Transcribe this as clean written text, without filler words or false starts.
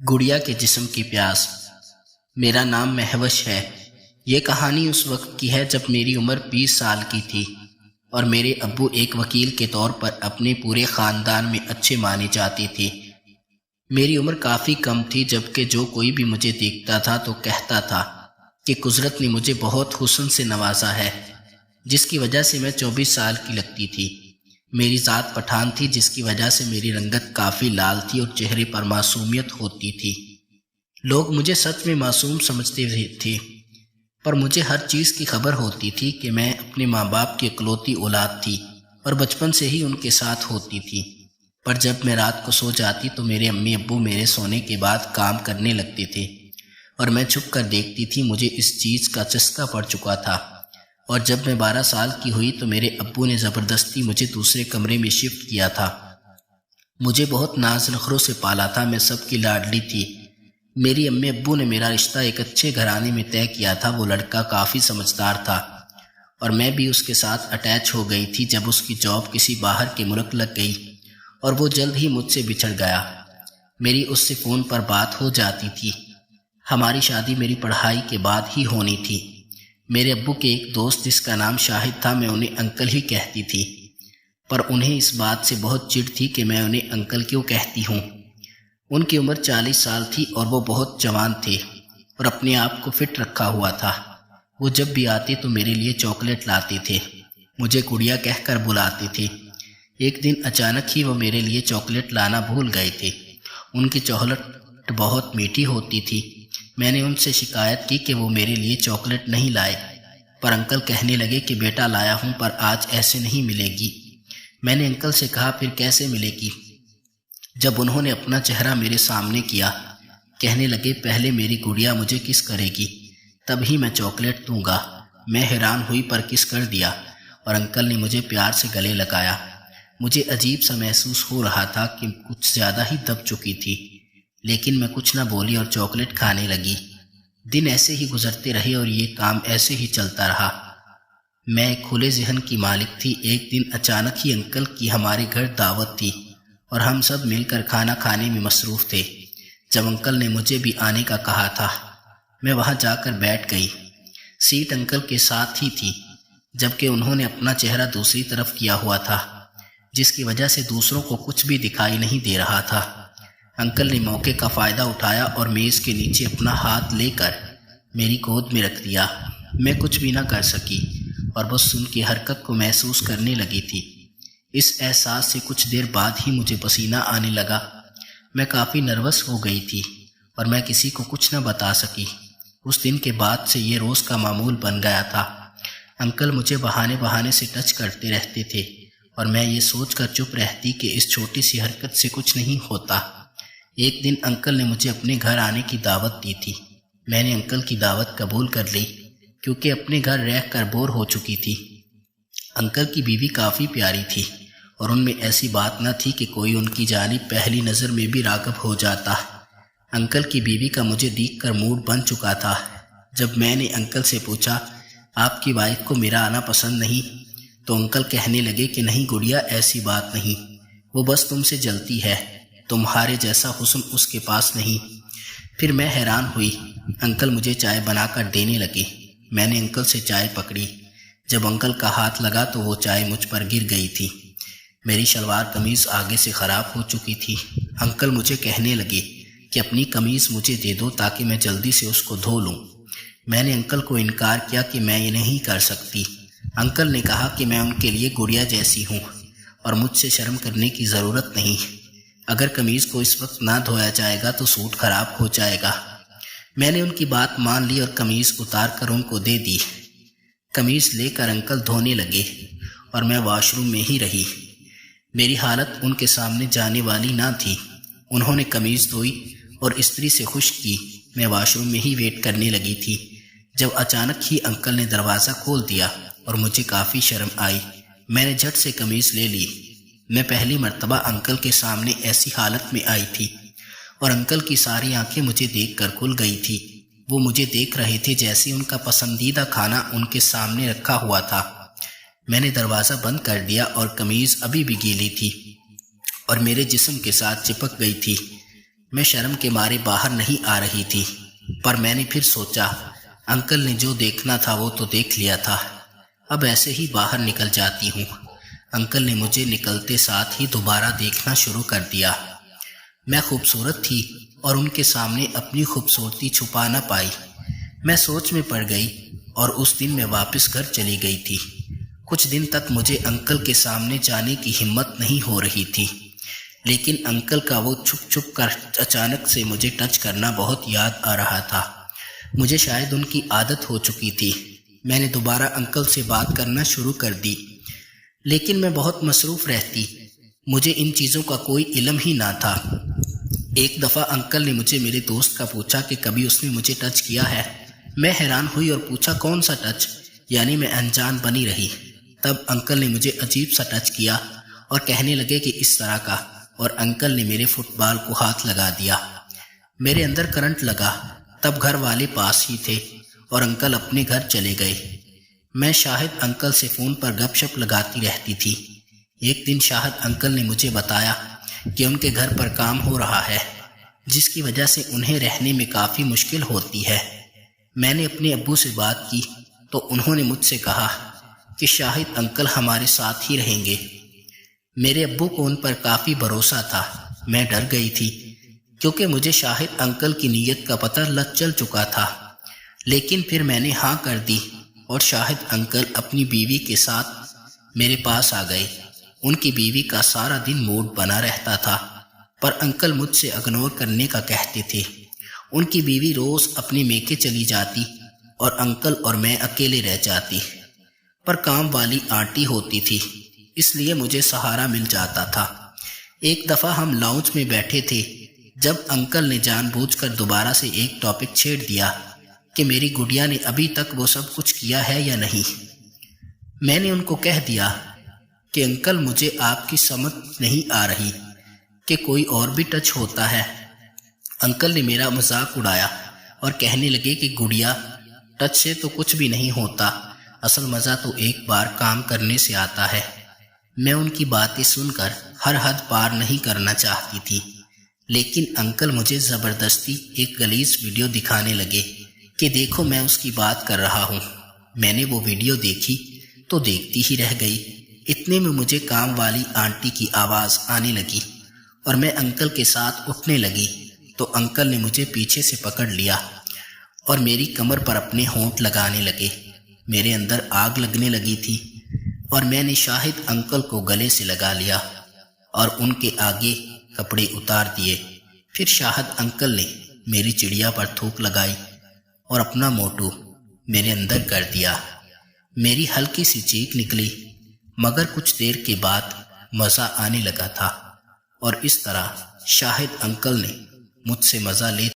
گڑیا کے جسم کی پیاس۔ میرا نام مہوش ہے۔ یہ کہانی اس وقت کی ہے جب میری عمر 20 سال کی تھی اور میرے ابو ایک وکیل کے طور پر اپنے پورے خاندان میں اچھے مانے جاتے تھے۔ میری عمر کافی کم تھی، جبکہ جو کوئی بھی مجھے دیکھتا تھا تو کہتا تھا کہ قدرت نے مجھے بہت حسن سے نوازا ہے، جس کی وجہ سے میں 24 سال کی لگتی تھی۔ میری ذات پٹھان تھی، جس کی وجہ سے میری رنگت کافی لال تھی اور چہرے پر معصومیت ہوتی تھی۔ لوگ مجھے سچ میں معصوم سمجھتے تھے، پر مجھے ہر چیز کی خبر ہوتی تھی کہ میں اپنے ماں باپ کی اکلوتی اولاد تھی اور بچپن سے ہی ان کے ساتھ ہوتی تھی۔ پر جب میں رات کو سو جاتی تو میرے امی ابو میرے سونے کے بعد کام کرنے لگتے تھے اور میں چھپ کر دیکھتی تھی۔ مجھے اس چیز کا چسکا پڑ چکا تھا، اور جب میں 12 سال کی ہوئی تو میرے ابو نے زبردستی مجھے دوسرے کمرے میں شفٹ کیا تھا۔ مجھے بہت ناز نخروں سے پالا تھا، میں سب کی لاڈلی تھی۔ میری امی ابو نے میرا رشتہ ایک اچھے گھرانے میں طے کیا تھا۔ وہ لڑکا کافی سمجھدار تھا اور میں بھی اس کے ساتھ اٹیچ ہو گئی تھی۔ جب اس کی جاب کسی باہر کے ملک لگ گئی اور وہ جلد ہی مجھ سے بچھڑ گیا، میری اس سے فون پر بات ہو جاتی تھی۔ ہماری شادی میری پڑھائی کے بعد ہی ہونی تھی۔ میرے ابو کے ایک دوست جس کا نام شاہد تھا، میں انہیں انکل ہی کہتی تھی، پر انہیں اس بات سے بہت چڑ تھی کہ میں انہیں انکل کیوں کہتی ہوں۔ ان کی عمر 40 سال تھی اور وہ بہت جوان تھے اور اپنے آپ کو فٹ رکھا ہوا تھا۔ وہ جب بھی آتے تو میرے لیے چاکلیٹ لاتے تھے، مجھے گڑیا کہہ کر بلاتے تھے۔ ایک دن اچانک ہی وہ میرے لیے چاکلیٹ لانا بھول گئے تھے۔ ان کی چاکلیٹ بہت میٹھی ہوتی تھی۔ میں نے ان سے شکایت کی کہ وہ میرے لیے چاکلیٹ نہیں لائے، پر انکل کہنے لگے کہ بیٹا لایا ہوں، پر آج ایسے نہیں ملے گی۔ میں نے انکل سے کہا پھر کیسے ملے گی؟ جب انہوں نے اپنا چہرہ میرے سامنے کیا، کہنے لگے پہلے میری گڑیا مجھے کس کرے گی، تب ہی میں چاکلیٹ دوں گا۔ میں حیران ہوئی پر کس کر دیا اور انکل نے مجھے پیار سے گلے لگایا۔ مجھے عجیب سا محسوس ہو رہا تھا کہ کچھ زیادہ ہی دب چکی تھی، لیکن میں کچھ نہ بولی اور چاکلیٹ کھانے لگی۔ دن ایسے ہی گزرتے رہے اور یہ کام ایسے ہی چلتا رہا۔ میں ایک کھلے ذہن کی مالک تھی۔ ایک دن اچانک ہی انکل کی ہمارے گھر دعوت تھی اور ہم سب مل کر کھانا کھانے میں مصروف تھے۔ جب انکل نے مجھے بھی آنے کا کہا تھا، میں وہاں جا کر بیٹھ گئی۔ سیٹ انکل کے ساتھ ہی تھی، جبکہ انہوں نے اپنا چہرہ دوسری طرف کیا ہوا تھا، جس کی وجہ سے دوسروں کو کچھ بھی دکھائی نہیں دے رہا تھا۔ انکل نے موقع کا فائدہ اٹھایا اور میز کے نیچے اپنا ہاتھ لے کر میری گود میں رکھ دیا۔ میں کچھ بھی نہ کر سکی اور بس ان کی حرکت کو محسوس کرنے لگی تھی۔ اس احساس سے کچھ دیر بعد ہی مجھے پسینہ آنے لگا۔ میں کافی نروس ہو گئی تھی اور میں کسی کو کچھ نہ بتا سکی۔ اس دن کے بعد سے یہ روز کا معمول بن گیا تھا۔ انکل مجھے بہانے بہانے سے ٹچ کرتے رہتے تھے اور میں یہ سوچ کر چپ رہتی کہ اس چھوٹی سی حرکت سے کچھ نہیں ہوتا۔ ایک دن انکل نے مجھے اپنے گھر آنے کی دعوت دی تھی۔ میں نے انکل کی دعوت قبول کر لی کیونکہ اپنے گھر رہ کر بور ہو چکی تھی۔ انکل کی بیوی کافی پیاری تھی اور ان میں ایسی بات نہ تھی کہ کوئی ان کی جانب پہلی نظر میں بھی راغب ہو جاتا۔ انکل کی بیوی کا مجھے دیکھ کر موڈ بن چکا تھا۔ جب میں نے انکل سے پوچھا آپ کی وائف کو میرا آنا پسند نہیں، تو انکل کہنے لگے کہ نہیں گڑیا، ایسی بات نہیں، وہ بس تم سے جلتی ہے، تمہارے جیسا حسن اس کے پاس نہیں۔ پھر میں حیران ہوئی۔ انکل مجھے چائے بنا کر دینے لگے۔ میں نے انکل سے چائے پکڑی۔ جب انکل کا ہاتھ لگا تو وہ چائے مجھ پر گر گئی تھی۔ میری شلوار قمیض آگے سے خراب ہو چکی تھی۔ انکل مجھے کہنے لگے کہ اپنی قمیض مجھے دے دو تاکہ میں جلدی سے اس کو دھو لوں۔ میں نے انکل کو انکار کیا کہ میں یہ نہیں کر سکتی۔ انکل نے کہا کہ میں ان کے لیے گڑیا جیسی ہوں اور مجھ سے شرم کرنے کی ضرورت نہیں۔ اگر قمیض کو اس وقت نہ دھویا جائے گا تو سوٹ خراب ہو جائے گا۔ میں نے ان کی بات مان لی اور قمیض اتار کر ان کو دے دی۔ قمیض لے کر انکل دھونے لگے اور میں واش روم میں ہی رہی۔ میری حالت ان کے سامنے جانے والی نہ تھی۔ انہوں نے قمیض دھوئی اور استری سے خشک کی۔ میں واش روم میں ہی ویٹ کرنے لگی تھی جب اچانک ہی انکل نے دروازہ کھول دیا اور مجھے کافی شرم آئی۔ میں نے جھٹ سے قمیض لے لی۔ میں پہلی مرتبہ انکل کے سامنے ایسی حالت میں آئی تھی اور انکل کی ساری آنکھیں مجھے دیکھ کر کھل گئی تھی۔ وہ مجھے دیکھ رہے تھے جیسے ان کا پسندیدہ کھانا ان کے سامنے رکھا ہوا تھا۔ میں نے دروازہ بند کر دیا اور قمیض ابھی بھی گیلی تھی اور میرے جسم کے ساتھ چپک گئی تھی۔ میں شرم کے مارے باہر نہیں آ رہی تھی، پر میں نے پھر سوچا انکل نے جو دیکھنا تھا وہ تو دیکھ لیا تھا، اب ایسے ہی باہر نکل جاتی ہوں۔ انکل نے مجھے نکلتے ساتھ ہی دوبارہ دیکھنا شروع کر دیا۔ میں خوبصورت تھی اور ان کے سامنے اپنی خوبصورتی چھپا نہ پائی۔ میں سوچ میں پڑ گئی اور اس دن میں واپس گھر چلی گئی تھی۔ کچھ دن تک مجھے انکل کے سامنے جانے کی ہمت نہیں ہو رہی تھی، لیکن انکل کا وہ چھپ چھپ کر اچانک سے مجھے ٹچ کرنا بہت یاد آ رہا تھا۔ مجھے شاید ان کی عادت ہو چکی تھی۔ میں نے دوبارہ انکل سے بات کرنا شروع کر دی، لیکن میں بہت مصروف رہتی، مجھے ان چیزوں کا کوئی علم ہی نہ تھا۔ ایک دفعہ انکل نے مجھے میرے دوست کا پوچھا کہ کبھی اس نے مجھے ٹچ کیا ہے۔ میں حیران ہوئی اور پوچھا کون سا ٹچ، یعنی میں انجان بنی رہی۔ تب انکل نے مجھے عجیب سا ٹچ کیا اور کہنے لگے کہ اس طرح کا، اور انکل نے میرے فٹ بال کو ہاتھ لگا دیا۔ میرے اندر کرنٹ لگا۔ تب گھر والے پاس ہی تھے اور انکل اپنے گھر چلے گئے۔ میں شاہد انکل سے فون پر گپ شپ لگاتی رہتی تھی۔ ایک دن شاہد انکل نے مجھے بتایا کہ ان کے گھر پر کام ہو رہا ہے، جس کی وجہ سے انہیں رہنے میں کافی مشکل ہوتی ہے۔ میں نے اپنے ابو سے بات کی تو انہوں نے مجھ سے کہا کہ شاہد انکل ہمارے ساتھ ہی رہیں گے۔ میرے ابو کو ان پر کافی بھروسہ تھا۔ میں ڈر گئی تھی کیونکہ مجھے شاہد انکل کی نیت کا پتہ لگ چل چکا تھا، لیکن پھر میں نے ہاں کر دی اور شاہد انکل اپنی بیوی کے ساتھ میرے پاس آ گئے۔ ان کی بیوی کا سارا دن موڈ بنا رہتا تھا، پر انکل مجھ سے اگنور کرنے کا کہتے تھے۔ ان کی بیوی روز اپنے میکے چلی جاتی اور انکل اور میں اکیلے رہ جاتی، پر کام والی آنٹی ہوتی تھی، اس لیے مجھے سہارا مل جاتا تھا۔ ایک دفعہ ہم لاؤنج میں بیٹھے تھے جب انکل نے جان بوجھ کر دوبارہ سے ایک ٹاپک چھیڑ دیا کہ میری گڑیا نے ابھی تک وہ سب کچھ کیا ہے یا نہیں۔ میں نے ان کو کہہ دیا کہ انکل مجھے آپ کی سمجھ نہیں آ رہی کہ کوئی اور بھی ٹچ ہوتا ہے۔ انکل نے میرا مذاق اڑایا اور کہنے لگے کہ گڑیا، ٹچ سے تو کچھ بھی نہیں ہوتا، اصل مزہ تو ایک بار کام کرنے سے آتا ہے۔ میں ان کی باتیں سن کر ہر حد پار نہیں کرنا چاہتی تھی، لیکن انکل مجھے زبردستی ایک غلیظ ویڈیو دکھانے لگے کہ دیکھو میں اس کی بات کر رہا ہوں۔ میں نے وہ ویڈیو دیکھی تو دیکھتی ہی رہ گئی۔ اتنے میں مجھے کام والی آنٹی کی آواز آنے لگی اور میں انکل کے ساتھ اٹھنے لگی تو انکل نے مجھے پیچھے سے پکڑ لیا اور میری کمر پر اپنے ہونٹ لگانے لگے۔ میرے اندر آگ لگنے لگی تھی اور میں نے شاہد انکل کو گلے سے لگا لیا اور ان کے آگے کپڑے اتار دیے۔ پھر شاہد انکل نے میری چڑیا پر تھوک لگائی اور اپنا موٹو میرے اندر کر دیا۔ میری ہلکی سی چیخ نکلی، مگر کچھ دیر کے بعد مزہ آنے لگا تھا اور اس طرح شاہد انکل نے مجھ سے مزہ لے